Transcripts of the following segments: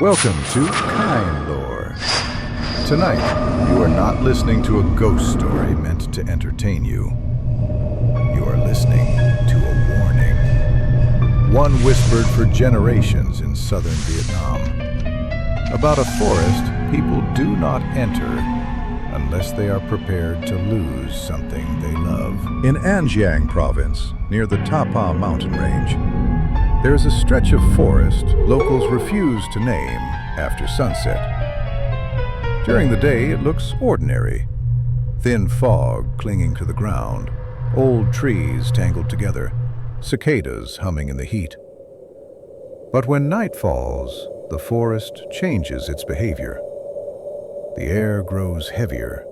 Welcome to KienLore. Tonight, you are not listening to a ghost story meant to entertain you. You are listening to a warning. One whispered for generations in southern Vietnam. About a forest people do not enter unless they are prepared to lose something they love. In An Giang province, near the Ta Pa mountain range, there is a stretch of forest locals refuse to name after sunset. During the day, it looks ordinary. Thin fog clinging to the ground, old trees tangled together, cicadas humming in the heat. But when night falls, the forest changes its behavior. The air grows heavier.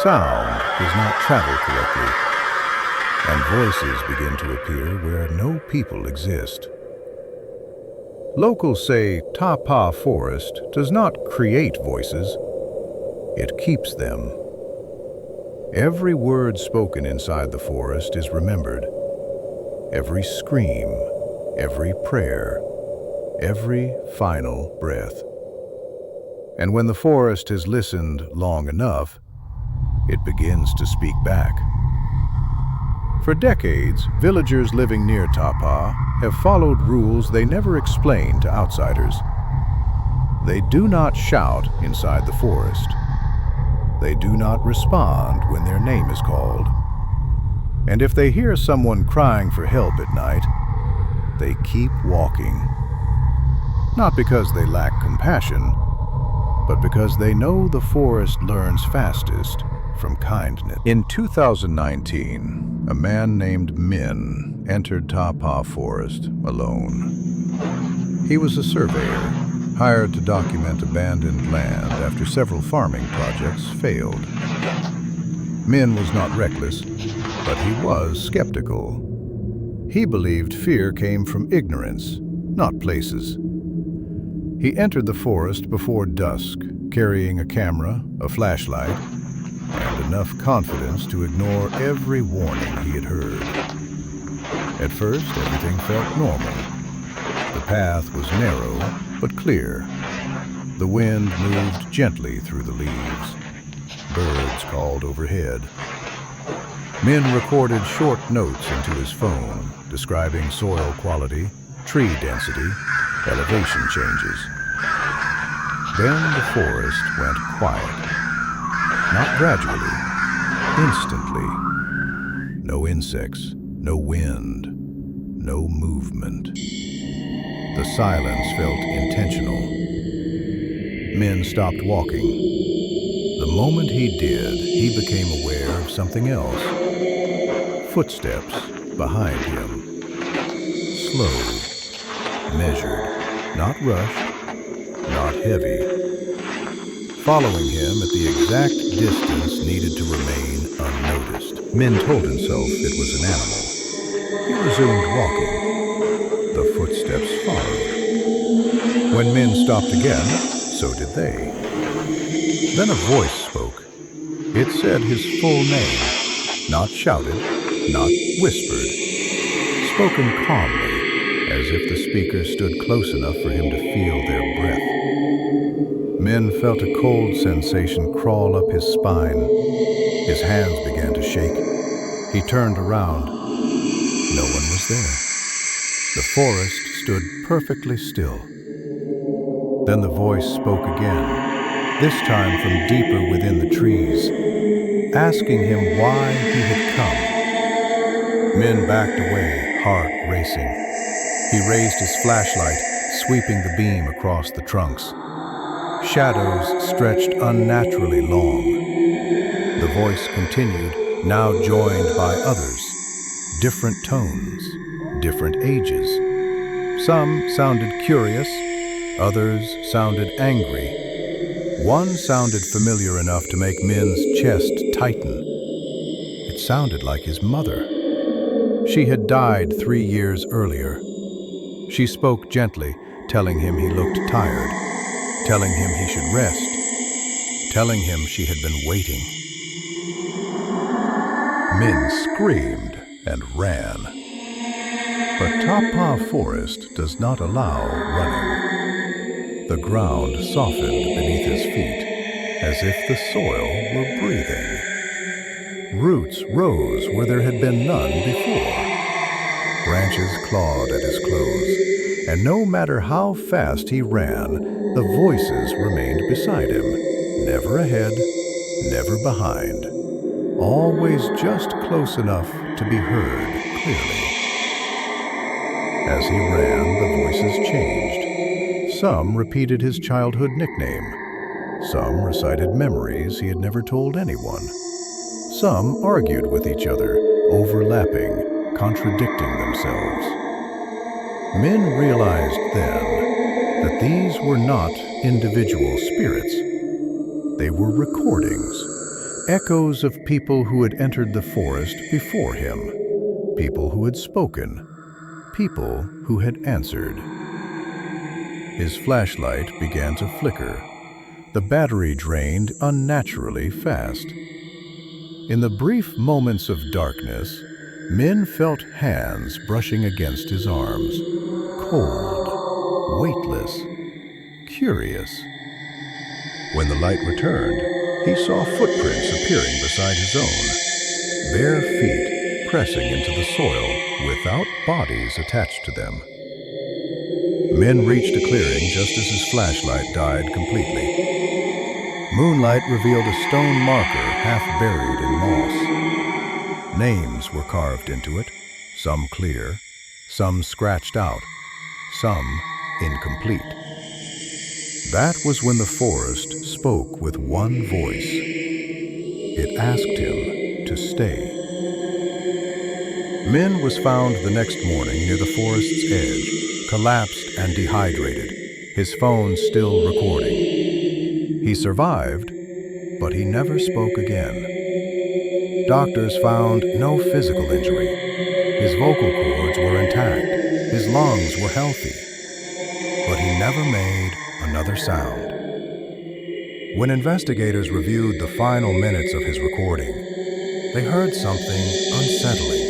Sound does not travel correctly, and voices begin to appear where no people exist. Locals say Ta Pa Forest does not create voices, it keeps them. Every word spoken inside the forest is remembered. Every scream, every prayer, every final breath. And when the forest has listened long enough, it begins to speak back. For decades, villagers living near Ta Pa have followed rules they never explain to outsiders. They do not shout inside the forest. They do not respond when their name is called. And if they hear someone crying for help at night, they keep walking. Not because they lack compassion, but because they know the forest learns fastest from kindness. In 2019, a man named Min entered Ta Pa Forest alone. He was a surveyor, hired to document abandoned land after several farming projects failed. Min was not reckless, but he was skeptical. He believed fear came from ignorance, not places. He entered the forest before dusk, carrying a camera, a flashlight, and enough confidence to ignore every warning he had heard. At first, everything felt normal. The path was narrow, but clear. The wind moved gently through the leaves. Birds called overhead. Min recorded short notes into his phone, describing soil quality, tree density, elevation changes. Then the forest went quiet. Not gradually, instantly. No insects, no wind, no movement. The silence felt intentional. Min stopped walking. The moment he did, he became aware of something else. Footsteps behind him. Slow, measured, not rushed, not heavy. Following him at the exact distance needed to remain unnoticed. Min told himself it was an animal. He resumed walking. The footsteps followed. When Min stopped again, so did they. Then a voice spoke. It said his full name, not shouted, not whispered, spoken calmly, as if the speaker stood close enough for him to feel their breath. Min felt a cold sensation crawl up his spine. His hands began to shake. He turned around. No one was there. The forest stood perfectly still. Then the voice spoke again, this time from deeper within the trees, asking him why he had come. Min backed away, heart racing. He raised his flashlight, sweeping the beam across the trunks. Shadows stretched unnaturally long. The voice continued, now joined by others. Different tones, different ages. Some sounded curious, others sounded angry. One sounded familiar enough to make Min's chest tighten. It sounded like his mother. She had died 3 years earlier. She spoke gently, telling him he looked tired, telling him he should rest, telling him she had been waiting. Min screamed and ran. But Ta Pa Forest does not allow running. The ground softened beneath his feet, as if the soil were breathing. Roots rose where there had been none before. Branches clawed at his clothes, and no matter how fast he ran, the voices remained beside him, never ahead, never behind, always just close enough to be heard clearly. As he ran, the voices changed. Some repeated his childhood nickname. Some recited memories he had never told anyone. Some argued with each other, overlapping, contradicting themselves. Men realized then that these were not individual spirits. They were recordings, echoes of people who had entered the forest before him, people who had spoken, people who had answered. His flashlight began to flicker. The battery drained unnaturally fast. In the brief moments of darkness, Min felt hands brushing against his arms, cold, weightless, curious. When the light returned, he saw footprints appearing beside his own, bare feet pressing into the soil without bodies attached to them. Min reached a clearing just as his flashlight died completely. Moonlight revealed a stone marker half buried in moss. Names were carved into it, some clear, some scratched out, some incomplete. That was when the forest spoke with one voice. It asked him to stay. Min was found the next morning near the forest's edge, collapsed and dehydrated, his phone still recording. He survived, but he never spoke again. Doctors found no physical injury. His vocal cords were intact, his lungs were healthy, but he never made another sound. When investigators reviewed the final minutes of his recording, they heard something unsettling.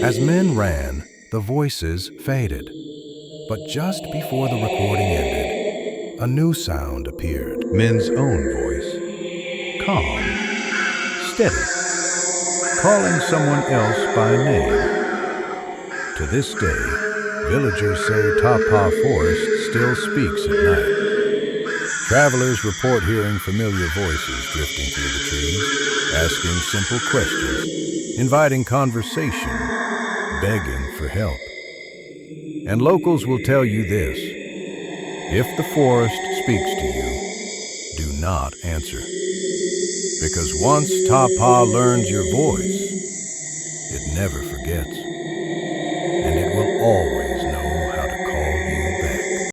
As Min ran, the voices faded, but just before the recording ended, a new sound appeared. Min's own voice, calm, steady, calling someone else by name. To this day, villagers say Tapa Forest still speaks at night. Travelers report hearing familiar voices drifting through the trees, asking simple questions, inviting conversation, begging for help. And locals will tell you this: if the forest speaks to you, do not answer. Because once Tapa learns your voice, it never forgets.